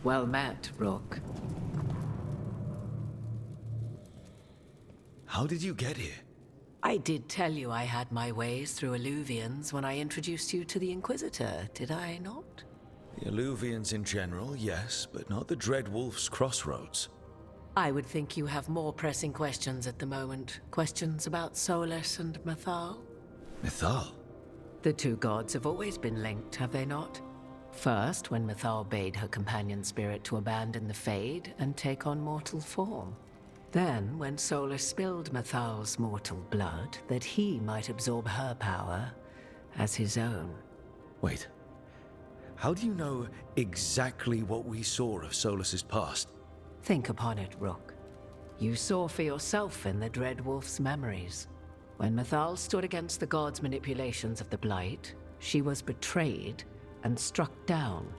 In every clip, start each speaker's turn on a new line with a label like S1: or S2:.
S1: Well met, Rook.
S2: How did you get here?
S1: I did tell you I had my ways through Illuvians when I introduced you to the Inquisitor, did I not?
S2: The Illuvians in general, yes, but not the Dread Wolf's crossroads.
S1: I would think you have more pressing questions at the moment. Questions about Solus and Mythal?
S2: Mythal?
S1: The two gods have always been linked, have they not? First, when Mythal bade her companion spirit to abandon the Fade and take on mortal form. Then, when Solus spilled Mythal's mortal blood, that he might absorb her power as his own.
S2: Wait. How do you know exactly what we saw of Solus's past?
S1: Think upon it, Rook. You saw for yourself in the Dread Wolf's memories. When Mythal stood against the gods' manipulations of the Blight, she was betrayed and struck down.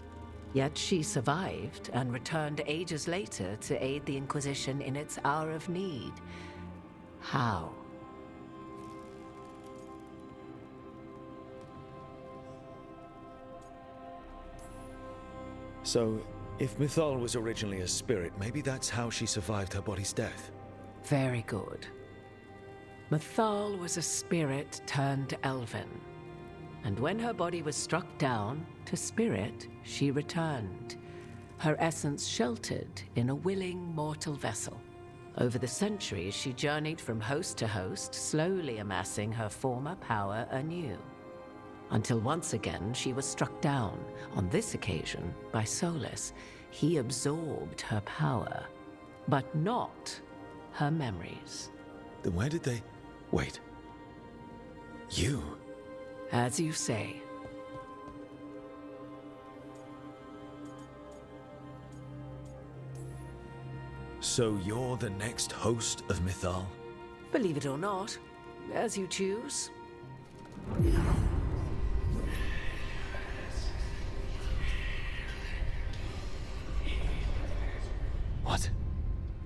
S1: Yet she survived and returned ages later to aid the Inquisition in its hour of need. How?
S2: So, if Mythal was originally a spirit, maybe that's how she survived her body's death.
S1: Very good. Mythal was a spirit turned elven. And when her body was struck down, to spirit, she returned. Her essence sheltered in a willing mortal vessel. Over the centuries, she journeyed from host to host, slowly amassing her former power anew. Until once again, she was struck down, on this occasion, by Solus. He absorbed her power, but not her memories.
S2: Then where did they... Wait. You?
S1: As you say.
S2: So you're the next host of Mythal?
S1: Believe it or not, as you choose.
S2: What?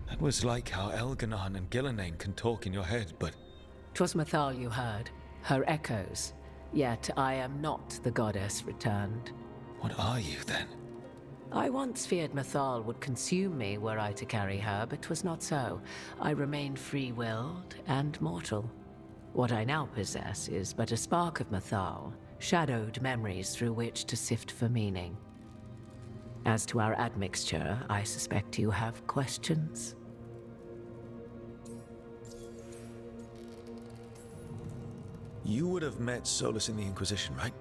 S2: That was like how Elganon and Gillenane can talk in your head, but...
S1: 'Twas Mythal you heard, her echoes. Yet I am not the goddess returned.
S2: What are you, then?
S1: I once feared Mythal would consume me were I to carry her, but 'twas not so. I remain free-willed and mortal. What I now possess is but a spark of Mythal, shadowed memories through which to sift for meaning. As to our admixture, I suspect you have questions.
S2: You would have met Solus in the Inquisition, right?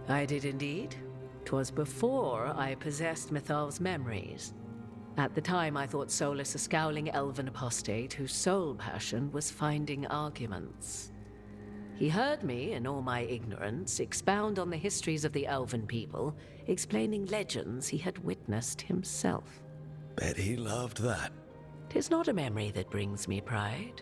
S1: I did indeed. 'Twas before I possessed Mythal's memories. At the time, I thought Solus a scowling elven apostate whose sole passion was finding arguments. He heard me, in all my ignorance, expound on the histories of the elven people, explaining legends he had witnessed himself.
S2: Bet he loved that.
S1: 'Tis not a memory that brings me pride.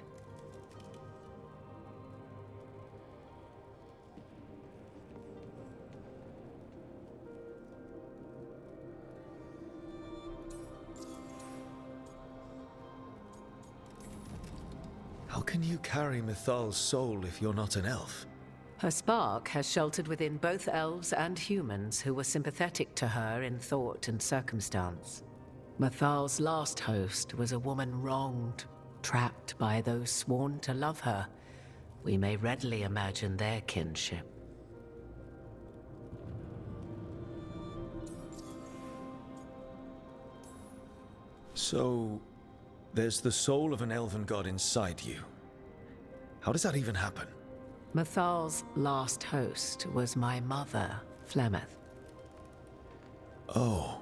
S2: How can you carry Mythal's soul if you're not an elf?
S1: Her spark has sheltered within both elves and humans who were sympathetic to her in thought and circumstance. Mythal's last host was a woman wronged, trapped by those sworn to love her. We may readily imagine their kinship.
S2: So, there's the soul of an elven god inside you. How does that even happen?
S1: Mythal's last host was my mother, Flemeth.
S2: Oh.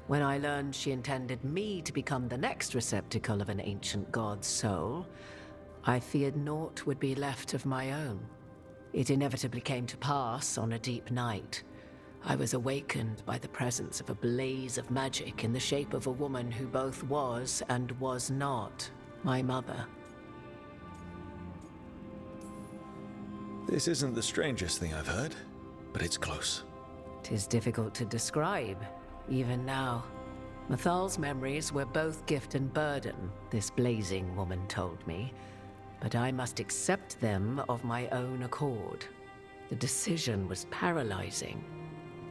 S1: When I learned she intended me to become the next receptacle of an ancient god's soul, I feared naught would be left of my own. It inevitably came to pass on a deep night. I was awakened by the presence of a blaze of magic in the shape of a woman who both was and was not my mother.
S2: This isn't the strangest thing I've heard, but it's close.
S1: 'Tis difficult to describe, even now. Mythal's memories were both gift and burden, this blazing woman told me, but I must accept them of my own accord. The decision was paralyzing.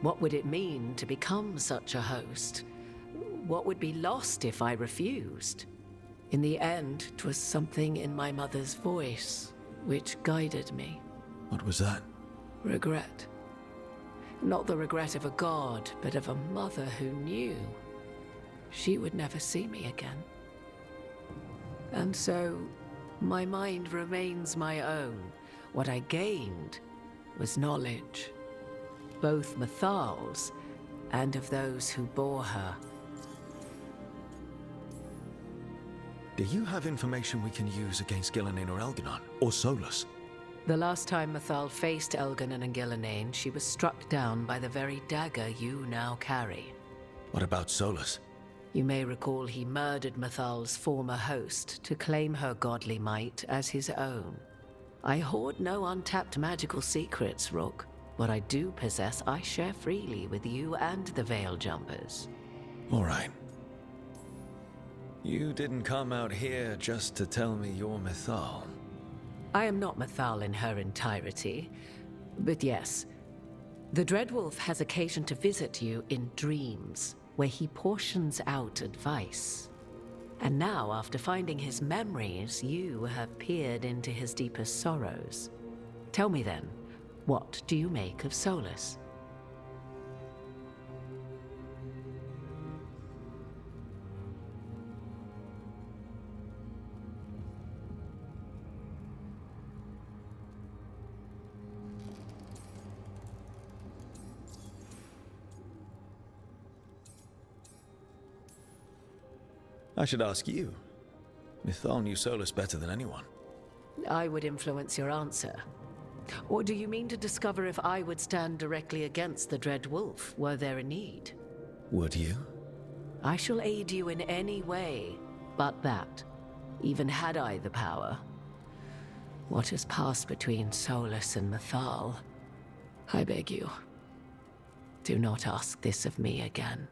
S1: What would it mean to become such a host? What would be lost if I refused? In the end, 'twas something in my mother's voice which guided me.
S2: What was that?
S1: Regret. Not the regret of a god, but of a mother who knew she would never see me again. And so, my mind remains my own. What I gained was knowledge, both Mathal's and of those who bore her.
S2: Do you have information we can use against Gillinan or Elganon? Or Solus?
S1: The last time Mathal faced Elganon and Gillinan, she was struck down by the very dagger you now carry.
S2: What about Solus?
S1: You may recall he murdered Mathal's former host to claim her godly might as his own. I hoard no untapped magical secrets, Rook. What I do possess, I share freely with you and the Veil Jumpers.
S2: All right. You didn't come out here just to tell me you're Mathal.
S1: I am not Mathal in her entirety, but yes, the Dreadwolf has occasion to visit you in dreams, where he portions out advice. And now, after finding his memories, you have peered into his deepest sorrows. Tell me then, what do you make of Solus?
S2: I should ask you. Mythal knew Solus better than anyone.
S1: I would influence your answer. Or do you mean to discover if I would stand directly against the Dread Wolf, were there a need?
S2: Would you?
S1: I shall aid you in any way, but that, even had I the power. What has passed between Solus and Mathal, I beg you, do not ask this of me again.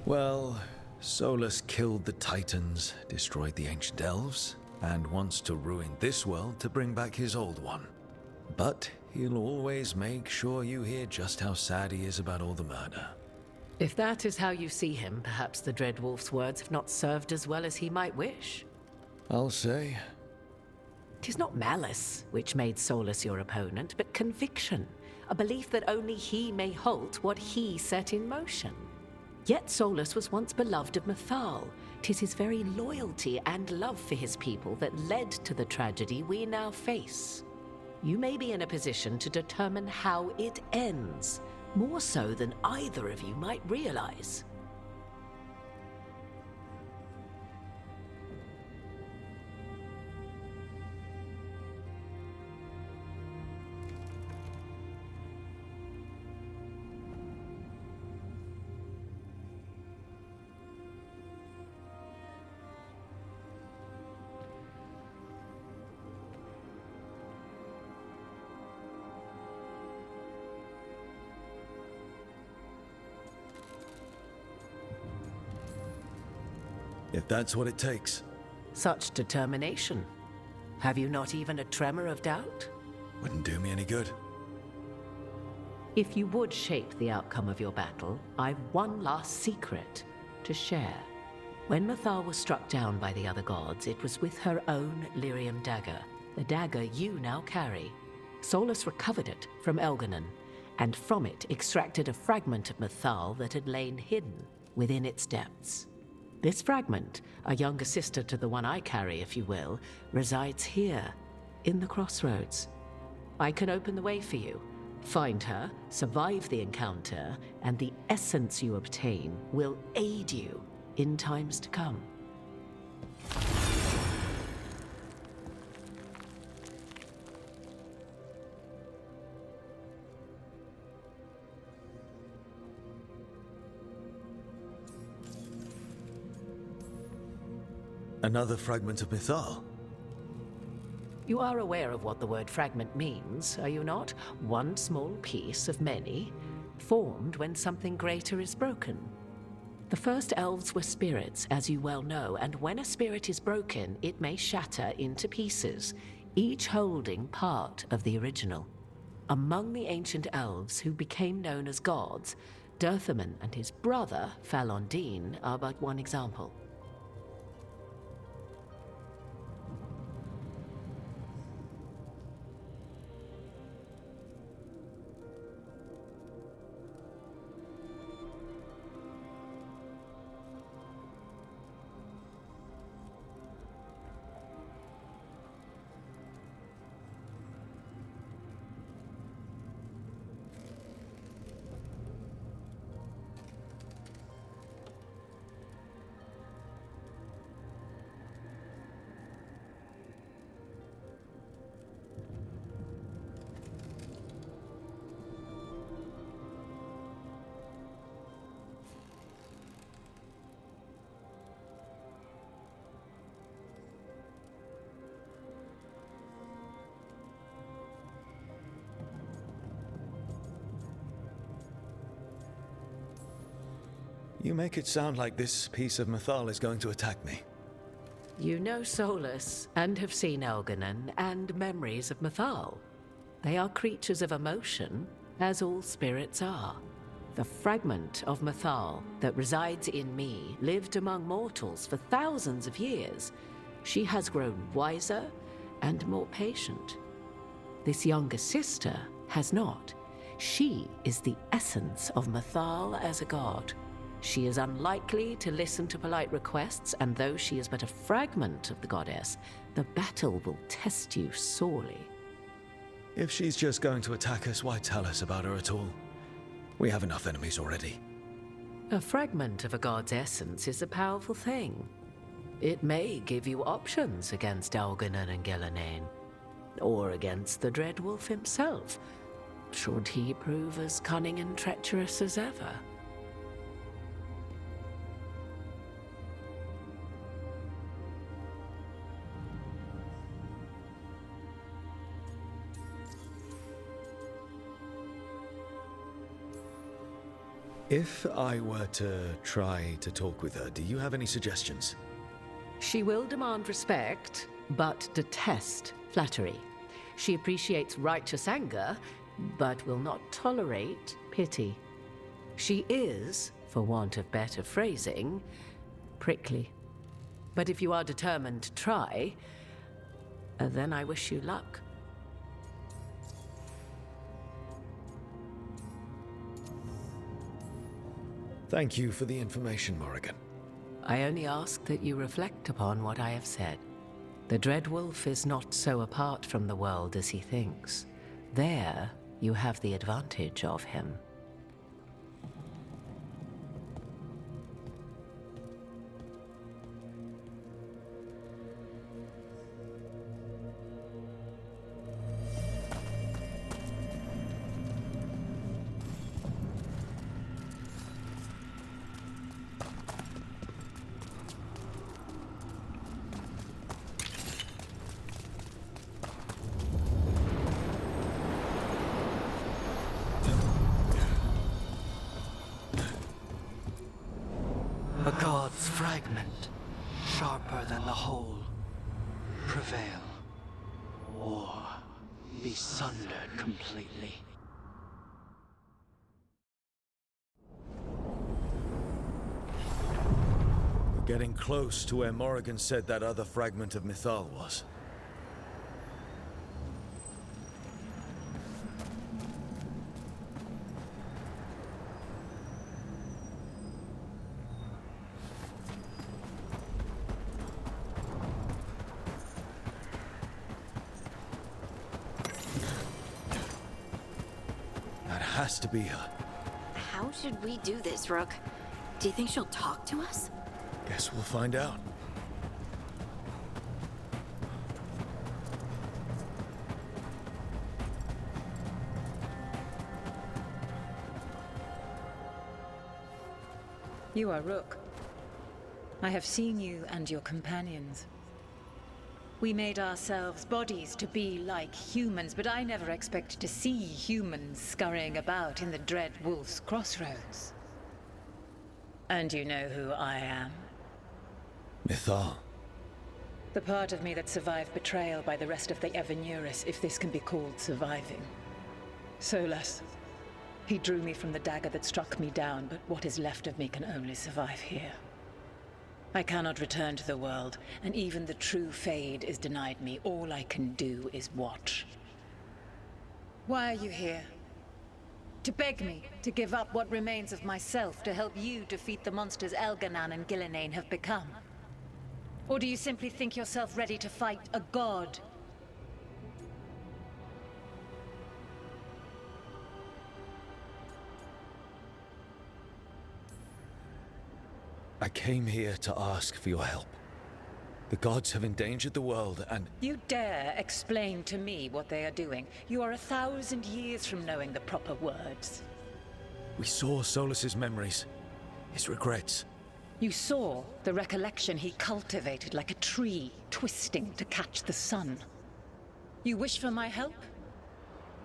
S2: Well, Solus killed the Titans, destroyed the ancient elves, and wants to ruin this world to bring back his old one. But he'll always make sure you hear just how sad he is about all the murder.
S1: If that is how you see him, perhaps the Dread Wolf's words have not served as well as he might wish.
S2: I'll say.
S1: 'Tis not malice which made Solus your opponent, but conviction, a belief that only he may halt what he set in motion. Yet Solus was once beloved of Mathal. 'Tis his very loyalty and love for his people that led to the tragedy we now face. You may be in a position to determine how it ends, more so than either of you might realize.
S2: If that's what it takes.
S1: Such determination. Have you not even a tremor of doubt?
S2: Wouldn't do me any good.
S1: If you would shape the outcome of your battle, I've one last secret to share. When Mathal was struck down by the other gods, it was with her own lyrium dagger, the dagger you now carry. Solus recovered it from Elganon, and from it extracted a fragment of Mathal that had lain hidden within its depths. This fragment, a younger sister to the one I carry, if you will, resides here, in the crossroads. I can open the way for you. Find her, survive the encounter, and the essence you obtain will aid you in times to come.
S2: Another fragment of Mythal.
S1: You are aware of what the word fragment means, are you not? One small piece of many, formed when something greater is broken. The first elves were spirits, as you well know, and when a spirit is broken, it may shatter into pieces, each holding part of the original. Among the ancient elves who became known as gods, Dirthaman and his brother, Falondine, are but one example.
S2: You make it sound like this piece of Mythal is going to attack me.
S1: You know Solus, and have seen Elganon, and memories of Mythal. They are creatures of emotion, as all spirits are. The fragment of Mythal that resides in me lived among mortals for thousands of years. She has grown wiser and more patient. This younger sister has not. She is the essence of Mythal as a god. She is unlikely to listen to polite requests, and though she is but a fragment of the goddess, the battle will test you sorely.
S2: If she's just going to attack us, why tell us about her at all? We have enough enemies already.
S1: A fragment of a god's essence is a powerful thing. It may give you options against Elganon and Gillenane, or against the Dreadwolf himself, should he prove as cunning and treacherous as ever.
S2: If I were to try to talk with her, do you have any suggestions?
S1: She will demand respect, but detest flattery. She appreciates righteous anger, but will not tolerate pity. She is, for want of better phrasing, prickly. But if you are determined to try, then I wish you luck.
S2: Thank you for the information, Morrigan.
S1: I only ask that you reflect upon what I have said. The Dreadwolf is not so apart from the world as he thinks. There, you have the advantage of him.
S3: A god's fragment, sharper than the whole. Prevail, or be sundered completely.
S2: We're getting close to where Morrigan said that other fragment of Mythal was. Has to be her.
S4: How should we do this, Rook? Do you think she'll talk to us?
S2: Guess we'll find out.
S5: You are Rook. I have seen you and your companions. We made ourselves bodies to be like humans, but I never expected to see humans scurrying about in the Dread Wolf's crossroads. And you know who I am?
S2: Mythal.
S5: The part of me that survived betrayal by the rest of the Evanuris, if this can be called surviving. Solus. He drew me from the dagger that struck me down, but what is left of me can only survive here. I cannot return to the world, and even the true Fade is denied me. All I can do is watch. Why are you here? To beg me to give up what remains of myself to help you defeat the monsters Elganan and Gillenane have become? Or do you simply think yourself ready to fight a god?
S2: I came here to ask for your help. The gods have endangered the world and...
S5: You dare explain to me what they are doing? You are 1,000 years from knowing the proper words.
S2: We saw Solus's memories, his regrets.
S5: You saw the recollection he cultivated like a tree, twisting to catch the sun. You wish for my help?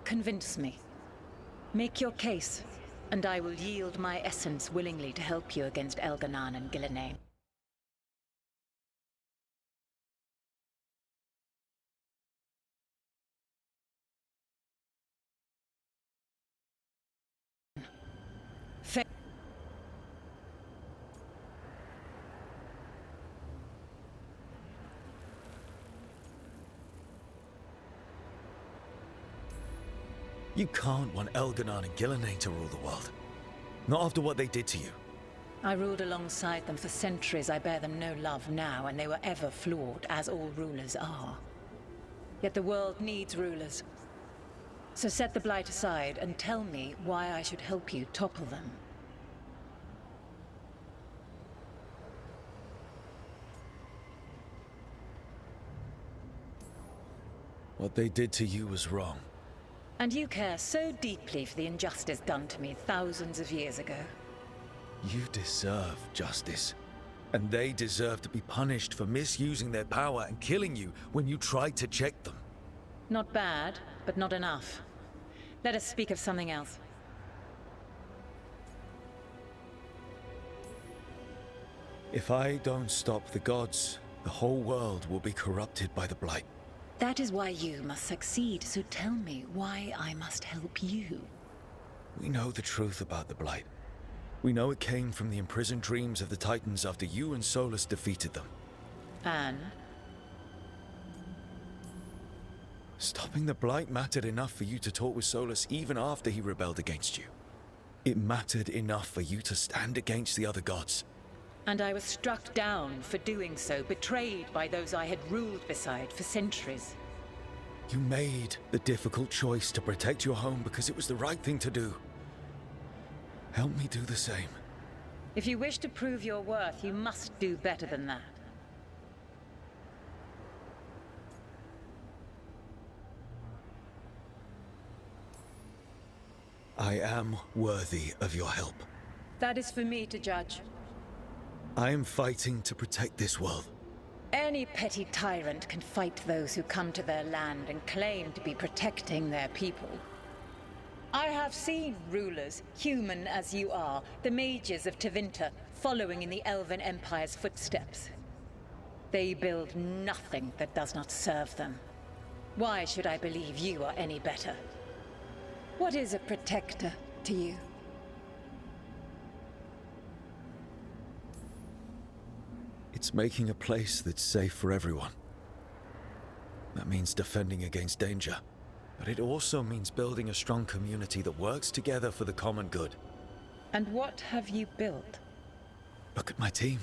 S5: Convince me. Make your case, and I will yield my essence willingly to help you against Elganan and Gillenane.
S2: You can't want Elganan and Gillenane to rule the world. Not after what they did to you.
S5: I ruled alongside them for centuries. I bear them no love now, and they were ever flawed, as all rulers are. Yet the world needs rulers. So set the Blight aside and tell me why I should help you topple them.
S2: What they did to you was wrong.
S5: And you care so deeply for the injustice done to me thousands of years ago.
S2: You deserve justice. And they deserve to be punished for misusing their power and killing you when you tried to check them.
S5: Not bad, but not enough. Let us speak of something else.
S2: If I don't stop the gods, the whole world will be corrupted by the Blight.
S5: That is why you must succeed, so tell me why I must help you.
S2: We know the truth about the Blight. We know it came from the imprisoned dreams of the Titans after you and Solus defeated them.
S5: And?
S2: Stopping the Blight mattered enough for you to talk with Solus even after he rebelled against you. It mattered enough for you to stand against the other gods.
S5: And I was struck down for doing so, betrayed by those I had ruled beside for centuries.
S2: You made the difficult choice to protect your home because it was the right thing to do. Help me do the same.
S5: If you wish to prove your worth, you must do better than that.
S2: I am worthy of your help.
S5: That is for me to judge.
S2: I am fighting to protect this world.
S5: Any petty tyrant can fight those who come to their land and claim to be protecting their people. I have seen rulers, human as you are, the mages of Tevinter, following in the Elven Empire's footsteps. They build nothing that does not serve them. Why should I believe you are any better? What is a protector to you?
S2: It's making a place that's safe for everyone. That means defending against danger. But it also means building a strong community that works together for the common good.
S5: And what have you built?
S2: Look at my team.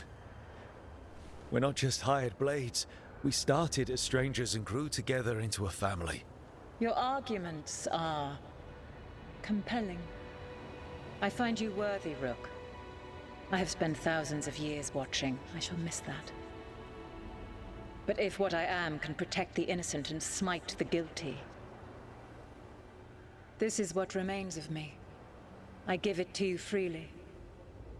S2: We're not just hired blades. We started as strangers and grew together into a family.
S5: Your arguments are compelling. I find you worthy, Rook. I have spent thousands of years watching. I shall miss that. But if what I am can protect the innocent and smite the guilty, this is what remains of me. I give it to you freely.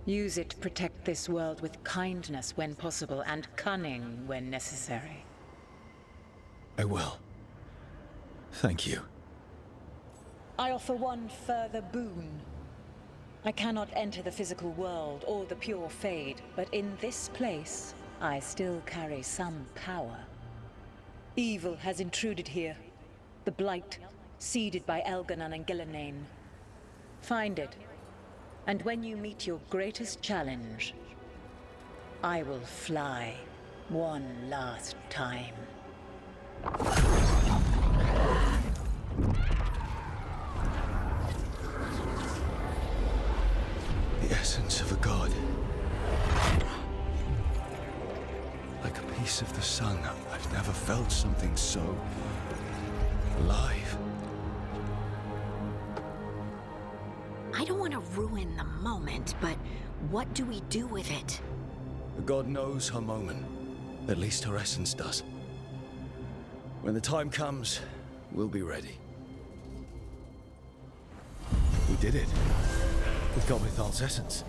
S5: Use it to protect this world with kindness when possible and cunning when necessary.
S2: I will. Thank you.
S5: I offer one further boon. I cannot enter the physical world or the pure Fade, but in this place, I still carry some power. Evil has intruded here. The Blight, seeded by Elganon and Gillenane. Find it, and when you meet your greatest challenge, I will fly one last time.
S2: The essence of a god. Like a piece of the sun. I've never felt something so alive.
S4: I don't want to ruin the moment, but what do we do with it?
S2: The god knows her moment. At least her essence does. When the time comes, we'll be ready. We did it. We got Mythal's essence.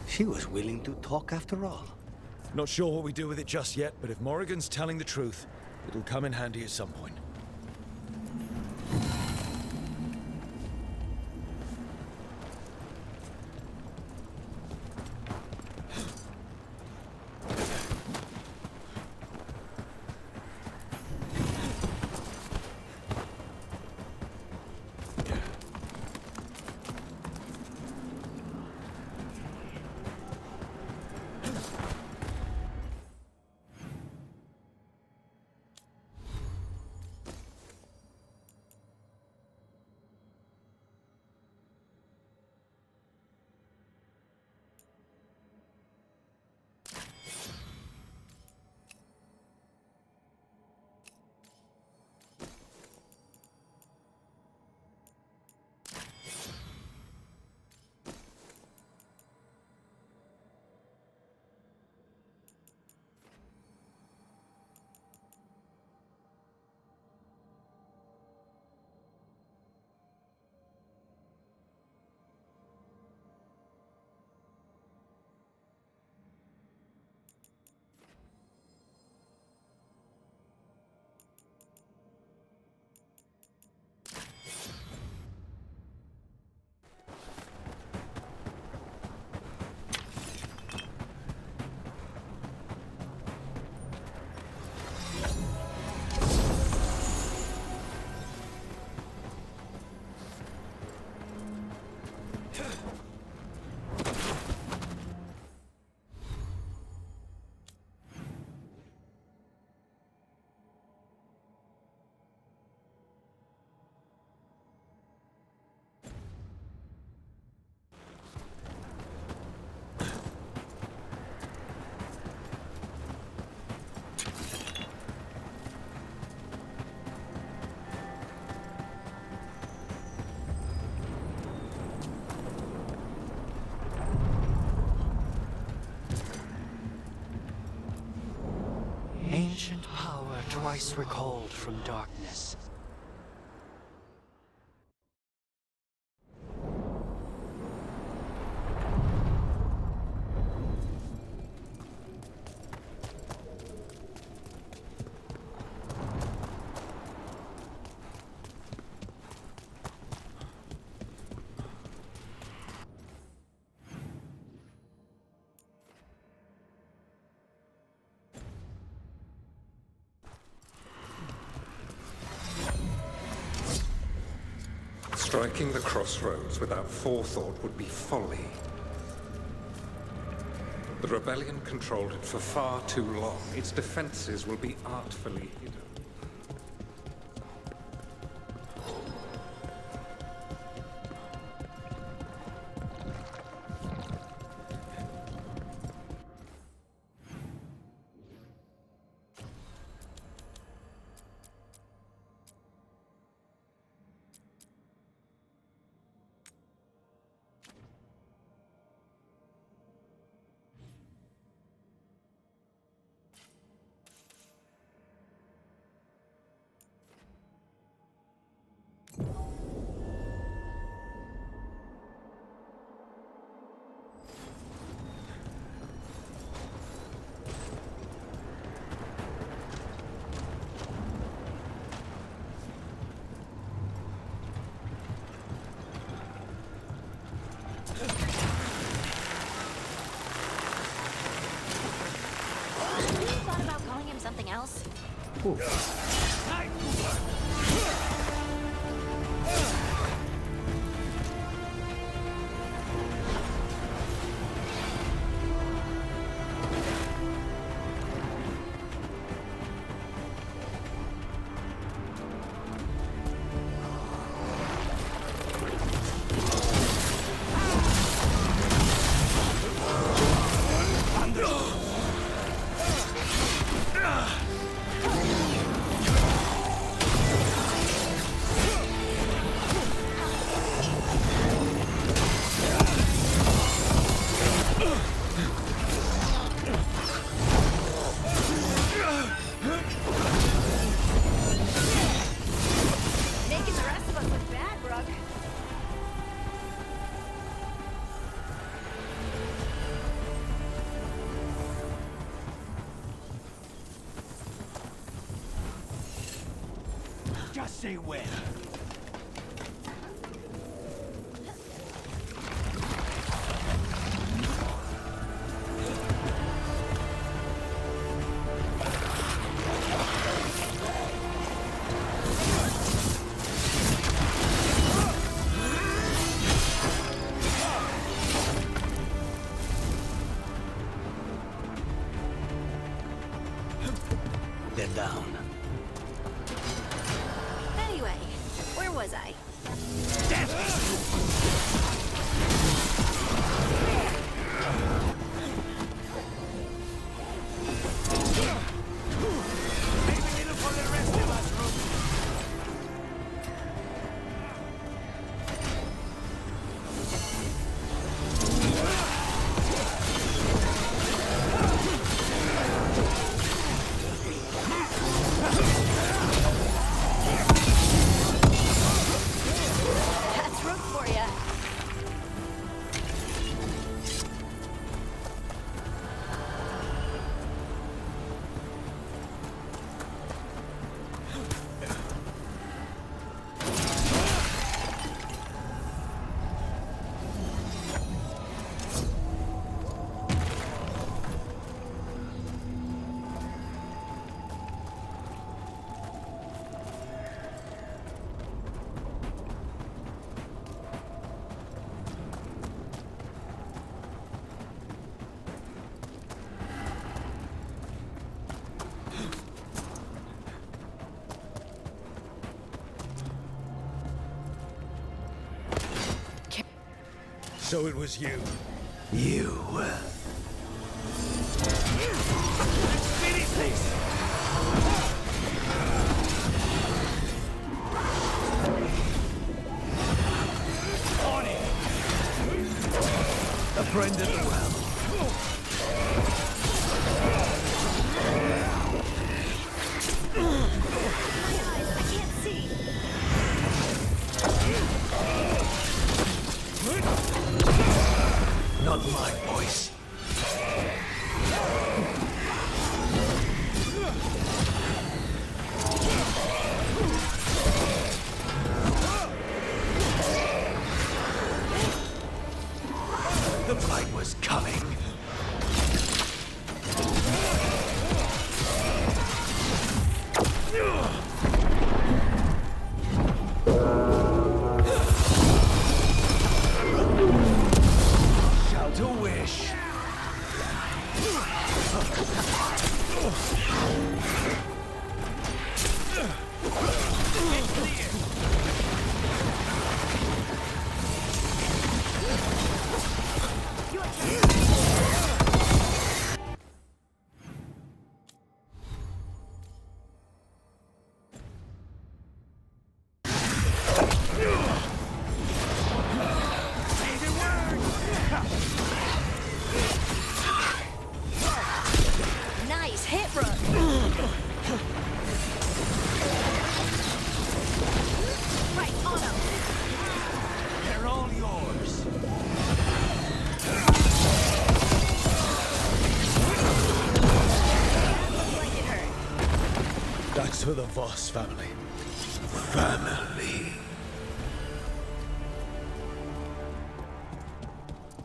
S3: She was willing to talk after all.
S2: Not sure what we do with it just yet, but if Morrigan's telling the truth, it'll come in handy at some point.
S3: Ancient power twice recalled from darkness.
S6: Striking the crossroads without forethought would be folly. The rebellion controlled it for far too long. Its defenses will be artfully hidden.
S4: Making the rest of us look bad, Brooke.
S3: Just say when. They're down.
S4: Anyway, where was I? That's Rook for ya.
S2: So it was you.
S3: You. Finish this! On it! A friend of the well.
S4: My eyes, I can't see.
S3: Not my voice. The fight was coming. Shout a wish.
S4: Nice hit, Brooke. Right, on 'em.
S3: They're all yours.
S4: Looks like it hurt.
S2: That's for the Voss family. Family.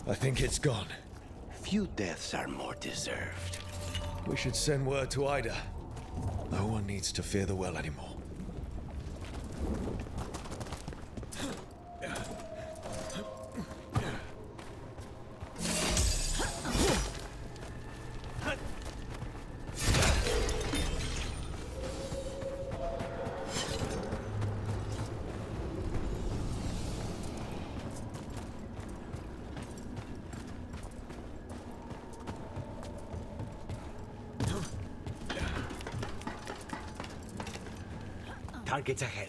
S2: I think it's gone.
S3: Few deaths are more deserved.
S2: We should send word to Ida. No one one needs to fear the well anymore.
S7: Targets ahead.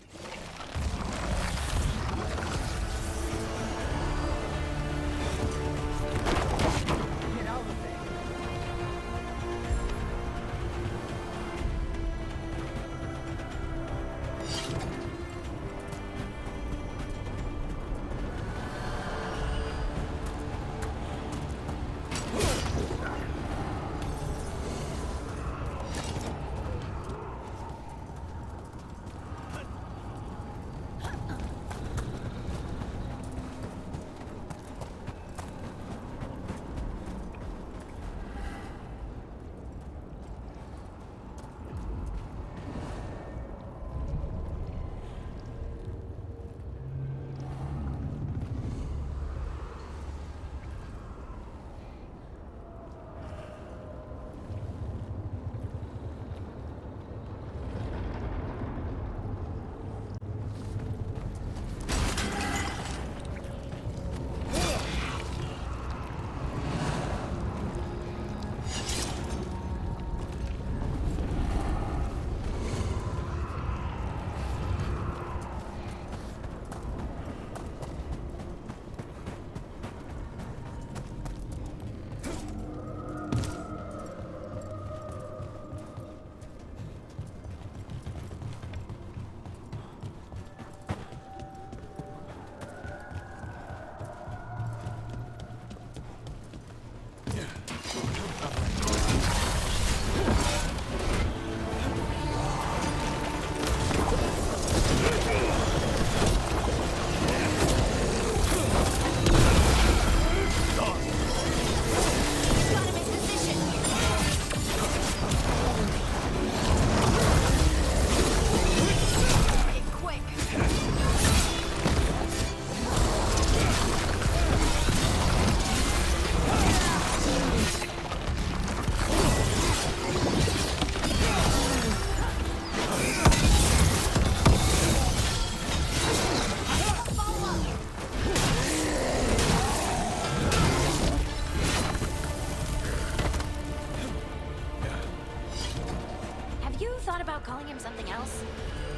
S4: Calling him something else?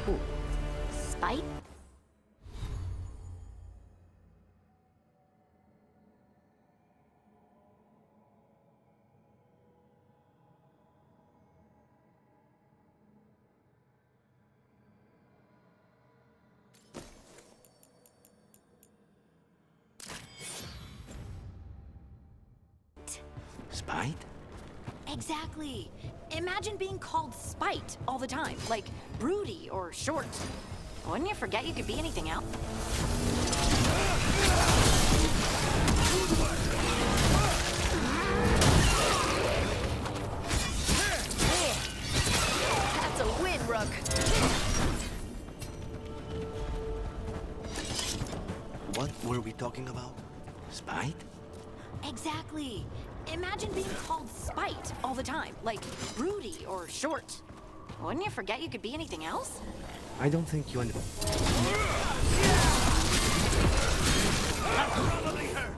S4: Ooh. Spite?
S7: Spite?
S4: Exactly. Imagine being called Spite all the time, like broody or short. Wouldn't you forget you could be anything else? That's a win, Rook.
S7: What were we talking about? Spite?
S4: Exactly. Imagine being called Spite all the time, like broody or short. Wouldn't you forget you could be anything else?
S7: I don't think you probably hurt.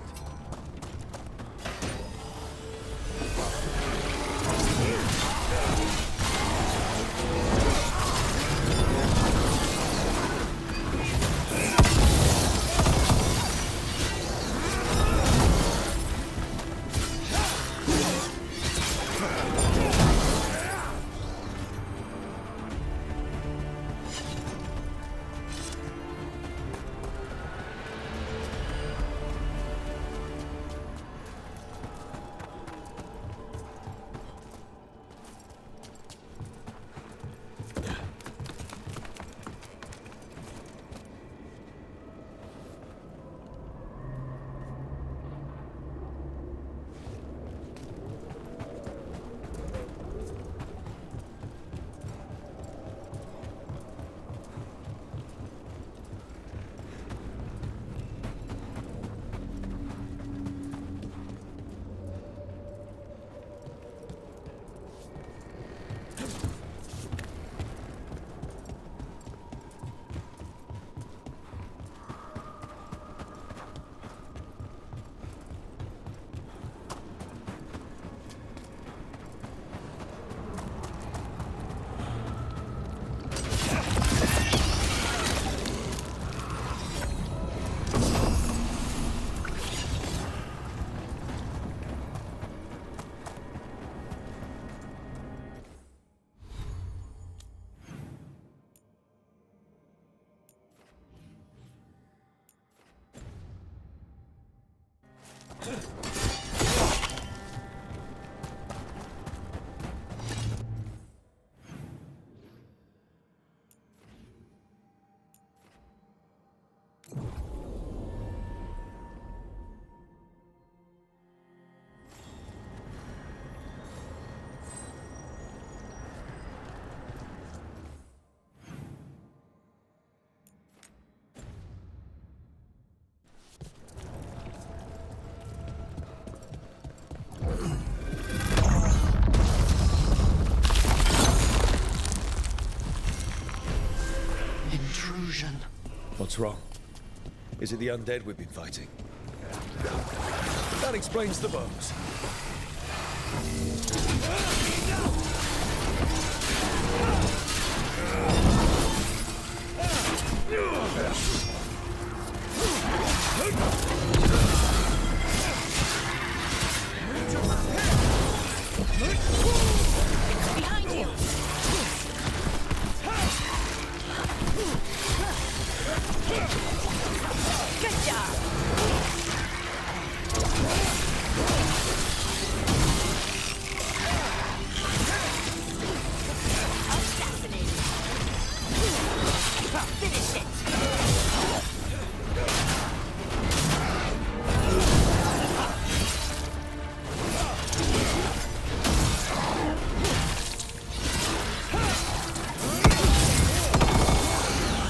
S7: intrusion.
S2: What's wrong? Is it the undead we've been fighting? That explains the bones.
S4: Behind you! Good job! Assassinated! Finish it!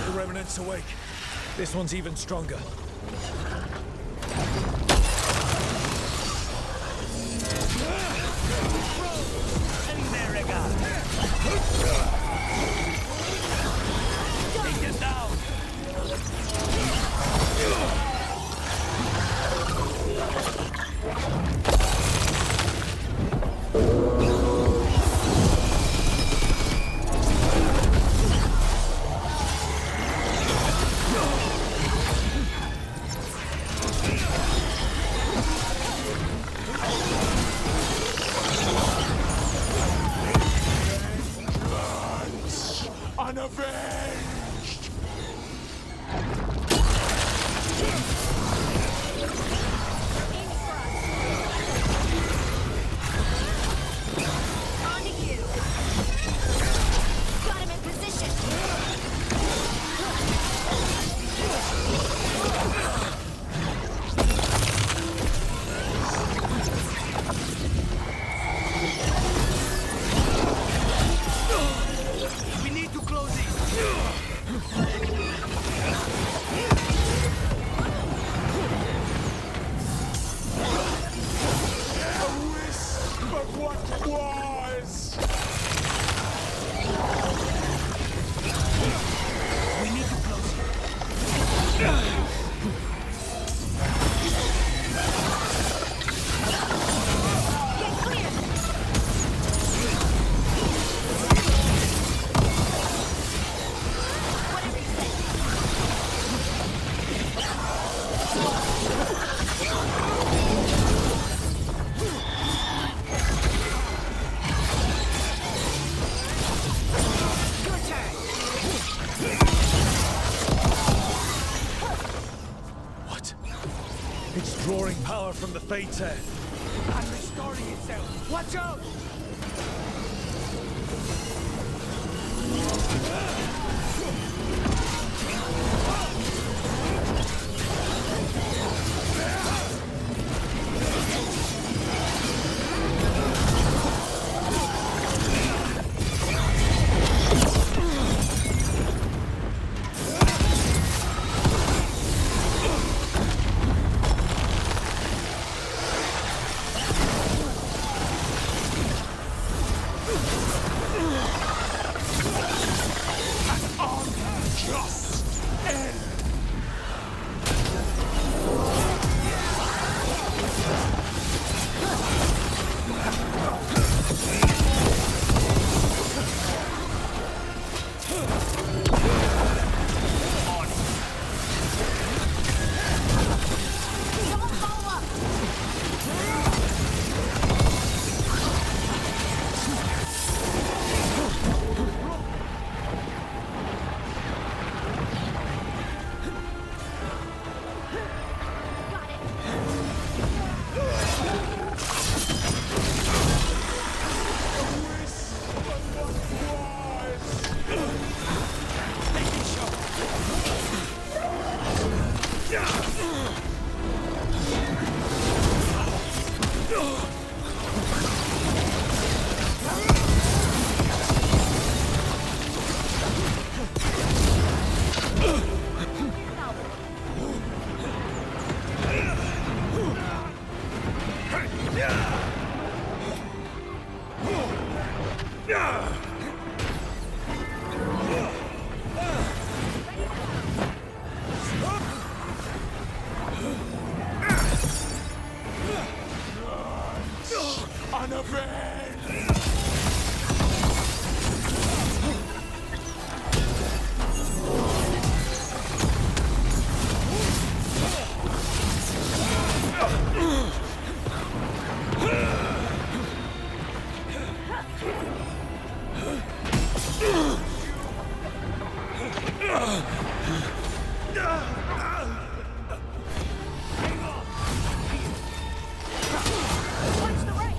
S2: The Remnant's awake. This one's even stronger.
S7: Unavenged!
S4: On to you! Got him in position!
S7: We need to close it! A wisp of what was! We need to close it.
S4: Get clear! Whatever you say. Your turn.
S2: What? It's drawing power from the Fates here.
S7: And restarting itself. Watch out!
S4: Watch the right!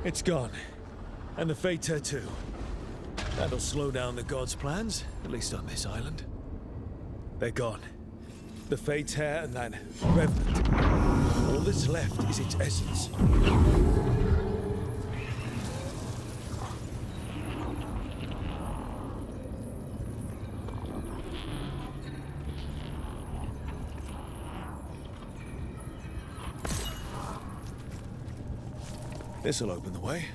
S2: It's gone. And the Fater too. That'll slow down the gods' plans, at least on this island. They're gone. The Fater and that Revenant. All that's left is its essence. This'll open the way.